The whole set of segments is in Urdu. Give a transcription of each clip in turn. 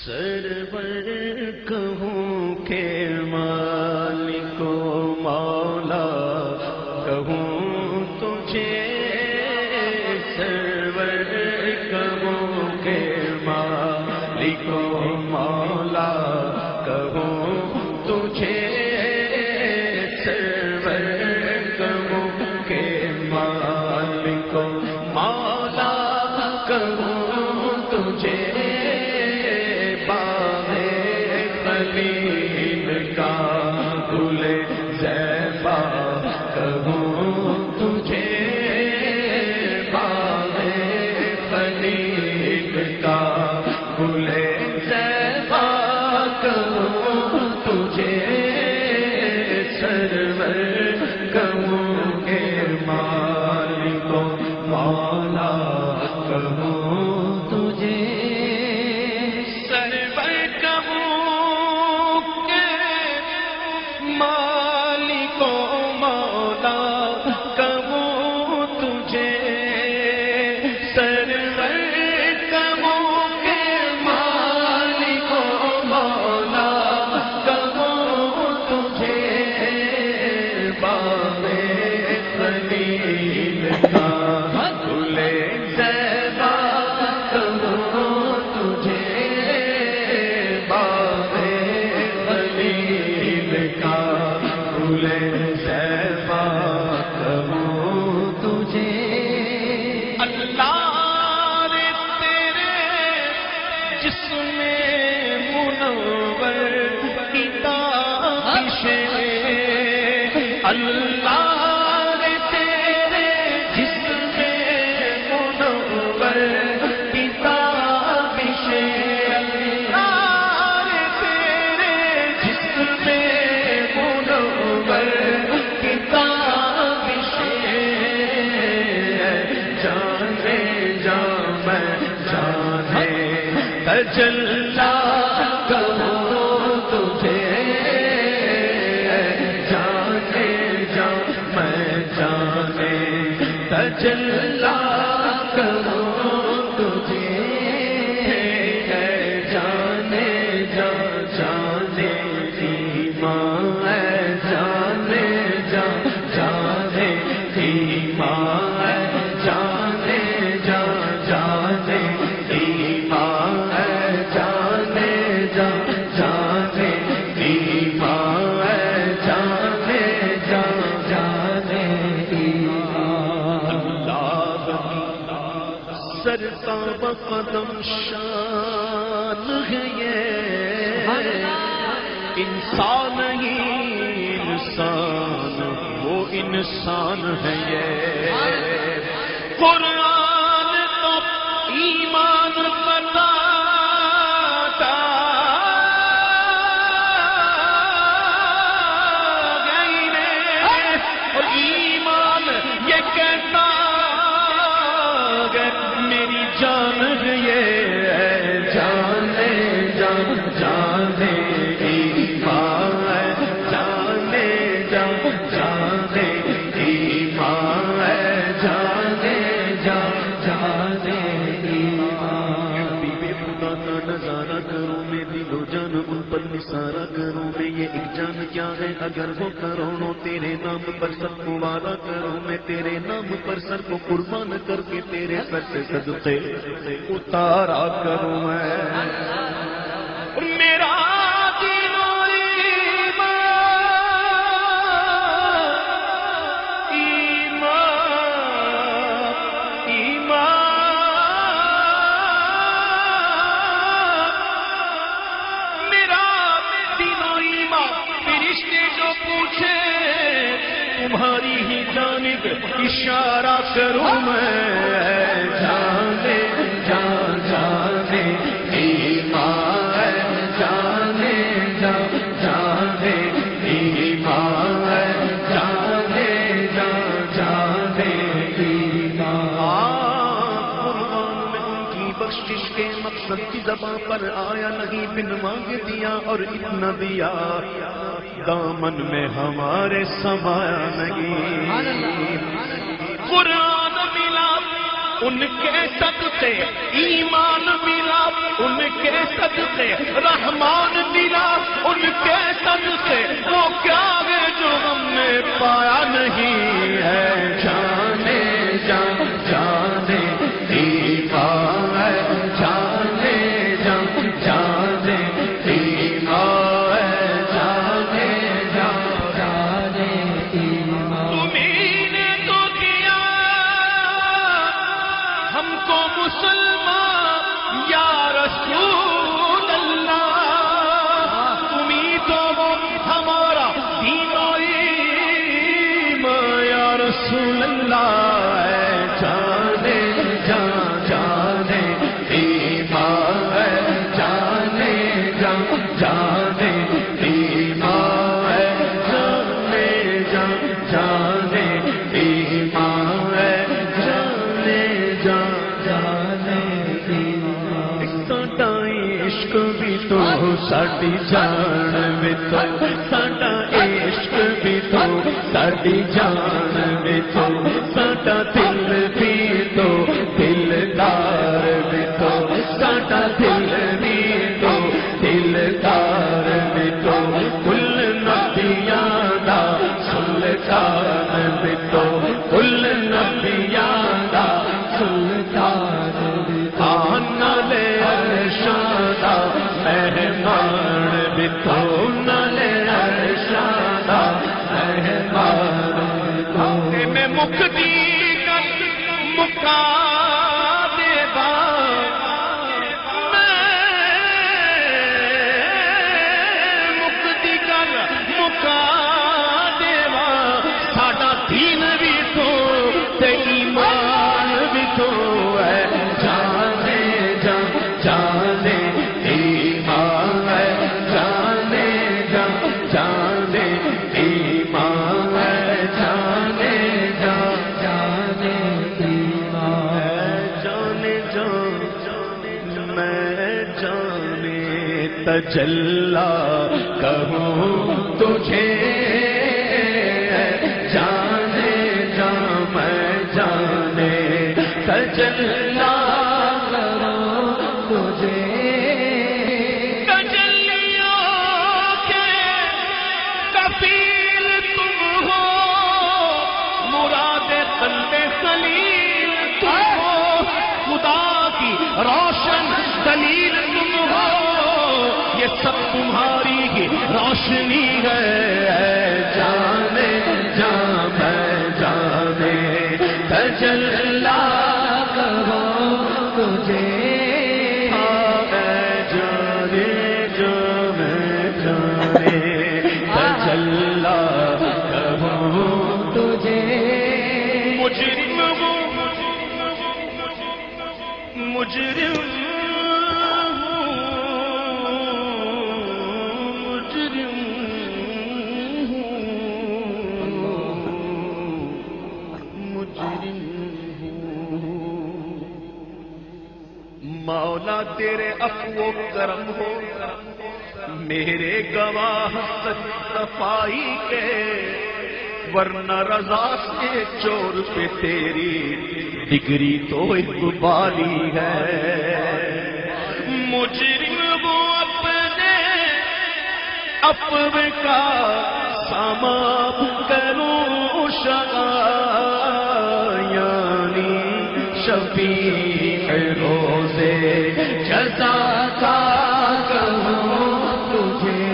سرور کہوں کہ مالک و مولا کہوں تجھے، سرور کہوں کہ مالک و مولا کہوں تجھے، سرور کہوں کہ مالک و مولا کہوں تجھے، خلیل کا گل زیبا کہوں تجھے، باغ خلیل کا گل زیبا کہوں تجھے، سرور کہوں کہ مالک و مولا کہوں تجھے، اللہ تیرے جسم منور کتابش، اللہ تیرے جسم منور کتابش، جانے جا میں جانے تجلا کہوں تجھے، تجلا کروں تجھے، جانے جا جانے ایمان، جانے جا جانے ایمان، جانے جا جانے ایمان، جانے جا جانے ایمان، جانے جا جانے سرتاب قدم شان ہے یہ، انسان ہی انسان وہ انسان ہے یہ، قرآن تو ایمان بتاتا، اور ایمان یہ کہتا میری جان یہ، جانے جان جانے ایمان، جانے جا جانے ایمان، جانے جا جانے ایمان، بے خدا کا نظارہ کروں میں دل و جان ان پر نثارا کروں میں، یہ ایک جان کیا ہے اگر وہ کروڑوں تیرے نام پر سب کو وعدہ کروں میں، تیرے نام پر سر کو قربان کر کے تیرے سر سے صدقے اتارا کروں میں، میرا دین و ایمان میرا دین و ایمان، فرشتے جو پوچھے تمہاری ہی جانب اشارہ کروں میں، جانے جا جانے ایمان، جانے جا جانے ایمان، جانے جا جانے ایمان، قرآن میں ان کی بخشش کے مقصد کی زبان پر آیا نہیں، بن مانگ دیا اور اتنا دیا، دامن میں ہمارے سمایا نہیں، قرآن ملا ان کے صدقے ایمان ملا، ان کے صدقے رحمان دلا، ان کے صدقے وہ کیا ہے جو ہم نے پایا نہیں ہے. جانے جان جانے ایمان ہے، جانے جان جانے ایمان ہے، جانے جان جانے ایمان. تمہیں نے تو کیا ہم کو مسلمان یا رسول اللہ، تمہیں تو وہ ہمارا دین و ایمان یا رسول اللہ. جانے جان جانے ایمان ہے، جانے جان جانے ایمان ہے، جانے جان جانے ایمان ہے، جانے جان جانے ایمان. ساڈا عشق بھی تو ساڈی جان بھی تو، ساڈا عشق بھی تو ساڈی جان بھی تو، ساڈا دل بھی تو دلدار بھی تو، ساڈا دل بھی تو دلدار بھی تو، کل نبیاں دا سلطان بھی تو، کل نبیاں دا سلطان بھی تو، نالے عرشاں دا مہمان بھی تو، نالے عرشاں دا مہمان بھی تو. میں مکتی کر مکا دے با، میں مکتی کر مکا دے با، ساڈا دین بھی تو تے ایمان بھی تو ہے. جانے جان جانے ایمان ہے، جانے جان جانے ایمان ہے، جانے جان جانے ایمان ہے، جانے جان میں جانے تجلا کہوں تجھے، جانے جان میں جانے تجلا کروں تجھے. تجلیوں کے کفیل تم ہو، مراد قلب خلیل تم ہو، خدا کی روشن دلیل تم ہو، یہ سب تمہاری ہی روشنی ہے. جانے جان میں جانے تجلا کروں تجھے، جانے جو میں جانے تجلا کروں تجھے. مجرم ہوں مجرم ہوں مجرم ہوں مجرم ہوں. مولا تیرے عفو و کرم ہو، میرے گواہ صفائی کے، ورنہ رضا سے چور پہ تیری ڈگری تو اقبالی ہے. مجرم وہ اپنے عفو کا سامان کروں شایانی، شفیع روزے جزا کا کہوں تجھے.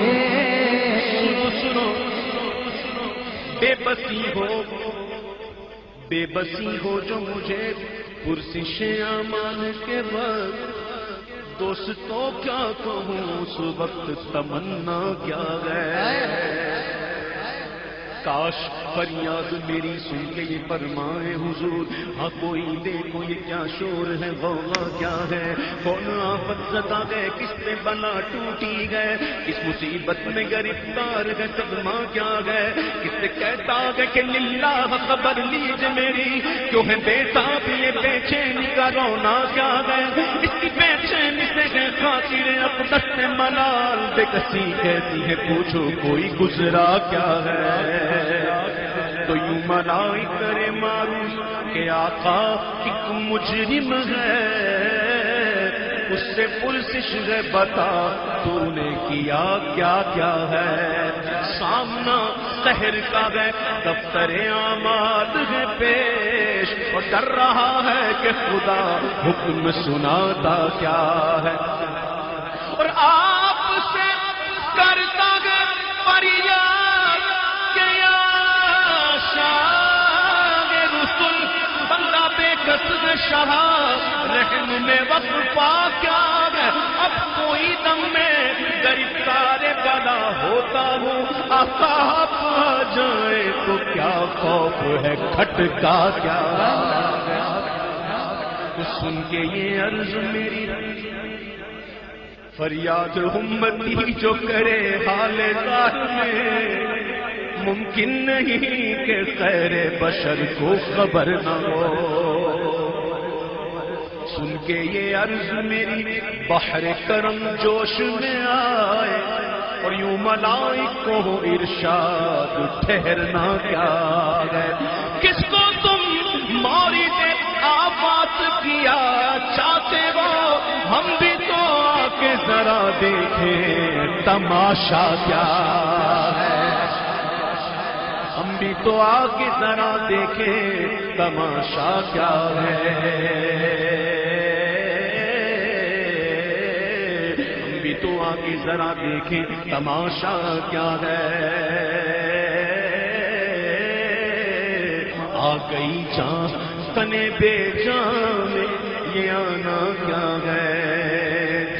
سنو بے بسی ہو جو مجھے پرسش امان کے وقت، دوستوں کیا کہوں اس وقت تمنا کیا ہے. کاش فریاد میری سن کے یہ فرمائے حضور، ہاں کوئی دیکھو یہ کیا شور ہے، غوغا کیا ہے، کون آفت زدہ گئے، کس میں بلا ٹوٹی گئے، کس مصیبت میں گرفتار ہے، صدمہ کیا گئے، کس سے کہتا ہے کہ للہ خبر لیجیے میری، کیوں ہے بے تاب یہ بے چینی کا رونا کیا گئے، اس کی بے چینی سے ہے خاطر اقدس میں ملال بے کسی کہتی ہے پوچھو کوئی گزرا کیا ہے. تو یوں ملائی کرے معروف کہ آقا ایک مجرم ہے، اس سے پرسش ہے بتا تو نے کیا کیا کیا ہے، سامنا قہر کا ہے دفتر اعمال ہے پیش، اور ڈر رہا ہے کہ خدا حکم سناتا کیا ہے، اور آپ سے کرتا ہے فریاد کہ یا شاہ رسول، بندہ بے قصد شاہ رحم میں وقفہ کیا ہے، اب کوئی دم میں گرفتار بلا ہوتا ہوں، آقا آپ آ جائے تو کیا خوف ہے کھٹکا کیا ہے، تو سن کے یہ عرض میری فریاد امتی جو کرے حال ذات میں، ممکن نہیں کہ خیر بشر کو خبر نہ ہو، سن کے یہ عرض میری بحر کرم جوش میں آئے، اور یوں ملائک کو ارشاد ٹھہرنا کیا ہے، کس کو تم مورد آفات کیا چاہتے ہو، ہم بھی تو آ کے ذرا دیکھیں تماشا کیا ہے، ہم بھی تو آ کے ذرا دیکھیں تماشا کیا ہے، تو آگے ذرا دیکھیں تماشا کیا ہے، آ گئی جان تنے بے جان یہ آنا کیا ہے،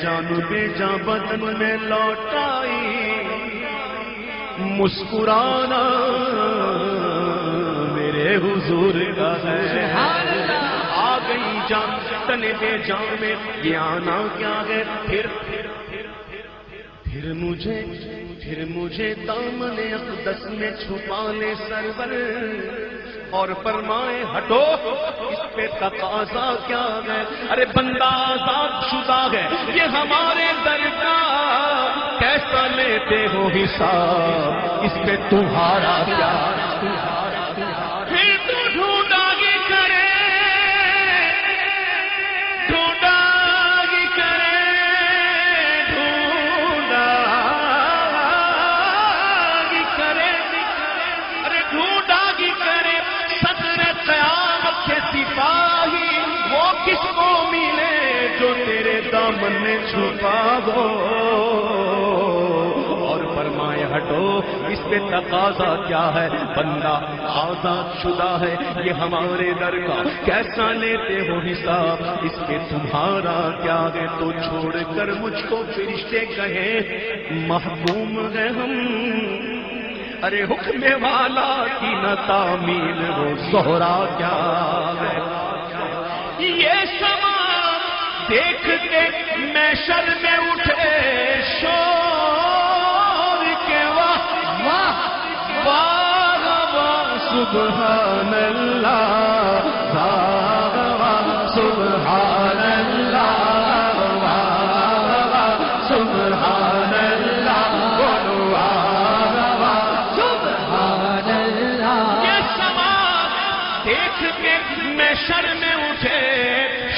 جان بے جان بدن میں لوٹ آئی، مسکرانا میرے حضور کا ہے، آ گئی جان تنے بے جان میں یہ آنا کیا ہے، پھر مجھے دامن اقدس میں چھپا لے سرور، اور فرمائے ہٹو اس پہ تقاضا کیا ہے، ارے بندہ آزاد شدہ ہے یہ ہمارے در کا، کیسا لیتے ہو حساب اس پہ تمہارا کیا، پھر تو ڈھونڈا گی کرے ڈھونڈا گی کرے ڈھونڈا گی کرے، ارے ڈھونڈا گی کرے صدر قیامت کے سپاہی، وہ کس کو ملے جو تیرے دامن میں چھپا ہو، اور فرمائے ہٹو اس پہ تقاضا کیا ہے، بندہ آزاد شدہ ہے یہ ہمارے در کا، کیسا لیتے ہو حساب اس پہ تمہارا کیا ہے، تو چھوڑ کر مجھ کو فرشتے کہیں محکوم ہے ہم، ارے حکم والا کی نہ تعمیل ہو زہرا کیا ہے، یہ سما دیکھ کے محشر میں اٹھے شور کے واہ واہ واہ واہ سبحان اللہ، واہ واہ سبحان اللہ، واہ واہ سبحان اللہ، بولو واہ واہ سبحان اللہ، یہ سما دیکھ کے محشر میں اٹھے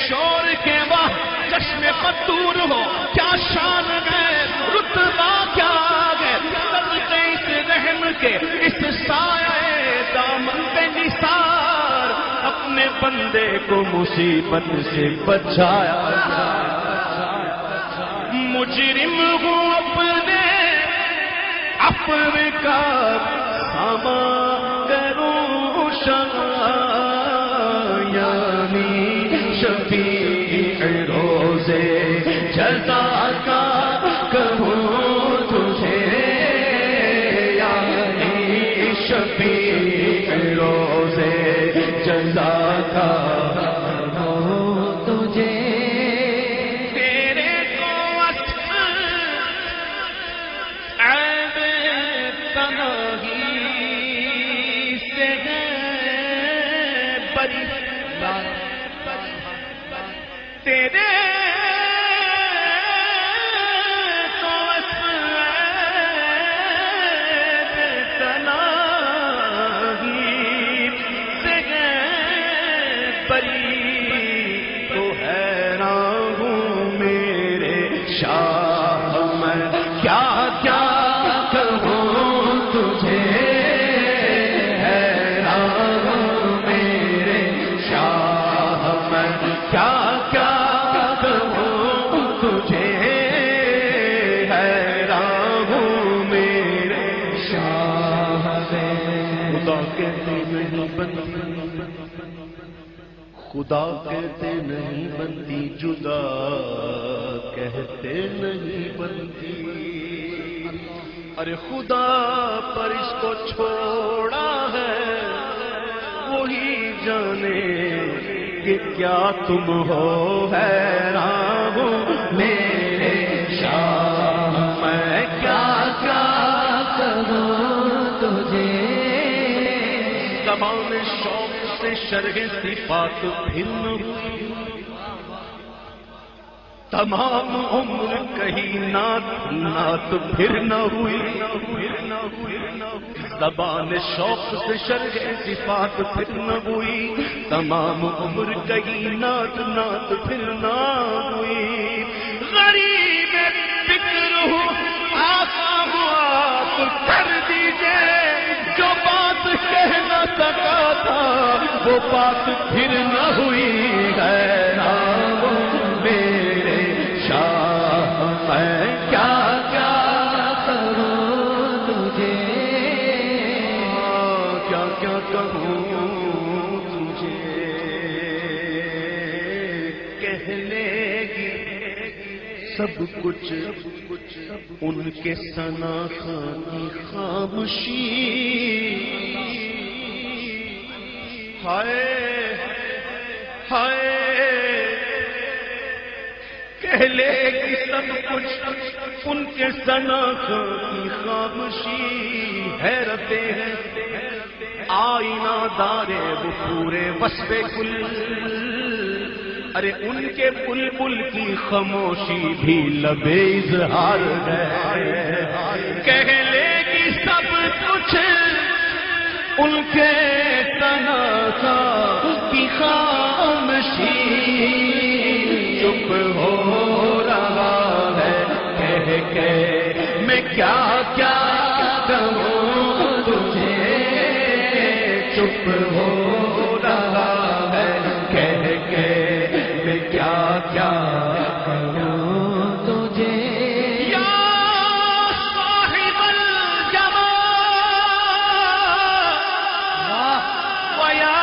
شور کے واہ، چشم پتور ہو کیا شان ہے، رتبہ کیا ہے، صدقے اس رحم کے اس سایہ دامن پہ نثار، اپنے بندے کو مصیبت سے بچایا، مجرم ہوں اپنے کا ساما کروں یعنی شفیع روزے جزا کا کہوں تجھے، یعنی شفیع روزے جزا کا کہوں تجھے، تیرے کو عیب تنہی سے بری، تیرے کہتے نہیں بنتی، خدا کہتے نہیں بنتی، جدا کہتے نہیں بنتی۔ ارے خدا پر اس کو چھوڑا ہے، وہی جانے کہ کیا تم ہو حیران میرے شاہ، میں کیا کیا کہوں تجھے۔ زبان شوق سے شرح صفات پھر نہ ہوئی، تمام عمر کہیں نعت نعت پھر نہ ہوئی۔ زبان شوق سے شرح صفات پھر نہ ہوئی، تمام عمر کہیں نعت نعت پھر نہ ہوئی۔ غریب فکر ہوں آقا ہوا تو کر دیجئے، جو بات کہہ نہ سکا تھا وہ بات پھر نہ ہوئی۔ حیران میرے شاہ، میں کیا کیا کروں تجھے، کیا کیا کہوں تجھے۔ کہنے کی سب کچھ ان کے ثنا خان کی خاموشی، ہائے ہائے کہہ لے کہ سب کچھ ان کے ثنا خان کی خاموشی۔ حیرتیں ہیں آئینہ دارے وہ پورے وصف کل، ارے ان کے بلبل کی خاموشی بھی لبے اظہار ہے۔ کہہ لے کہ سب کچھ ان کے تنازع کی خاموشی، چپ ہو رہا ہے کہہ کے میں کیا کیا کہوں تجھے، چپ ہو رہا ہے کہہ کے میں کیا کیا کہوں تجھے۔ یا صاحب الجمال ویا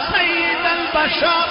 سید البشر